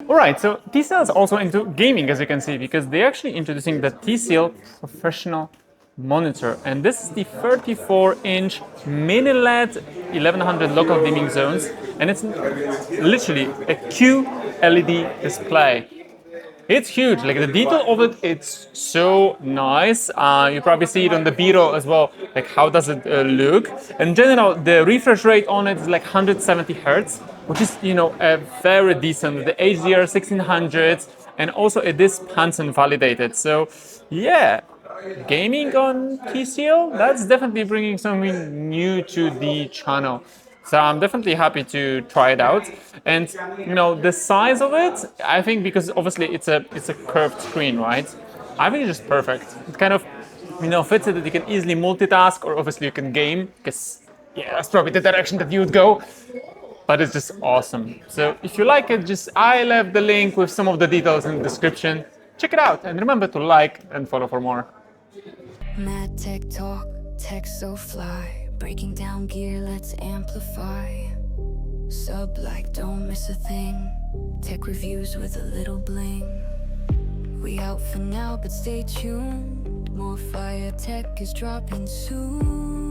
Alright, so TCL is also into gaming, as you can see, because they're actually introducing the TCL Professional Monitor. And this is the 34-inch mini LED 1100 local dimming zones, and it's literally a QLED display. It's huge, like the detail of it, it's so nice. You probably see it on the B-roll as well, like how does it look. In general, the refresh rate on it is like 170 Hertz, which is, a very decent, the HDR 1600, and also it is Pansen validated. So yeah, gaming on TCL, that's definitely bringing something new to the channel. So I'm definitely happy to try it out. And the size of it, I think because obviously it's a curved screen, right? I think it's just perfect. It kind of fits it that you can easily multitask, or obviously you can game, because yeah, that's probably the direction that you would go. But it's just awesome. So if you like it, I left the link with some of the details in the description. Check it out, and remember to like and follow for more. MadTechTalk, tech so fly. Breaking down gear, let's amplify. Sub like, don't miss a thing. Tech reviews with a little bling. We out for now, but stay tuned. More fire tech is dropping soon.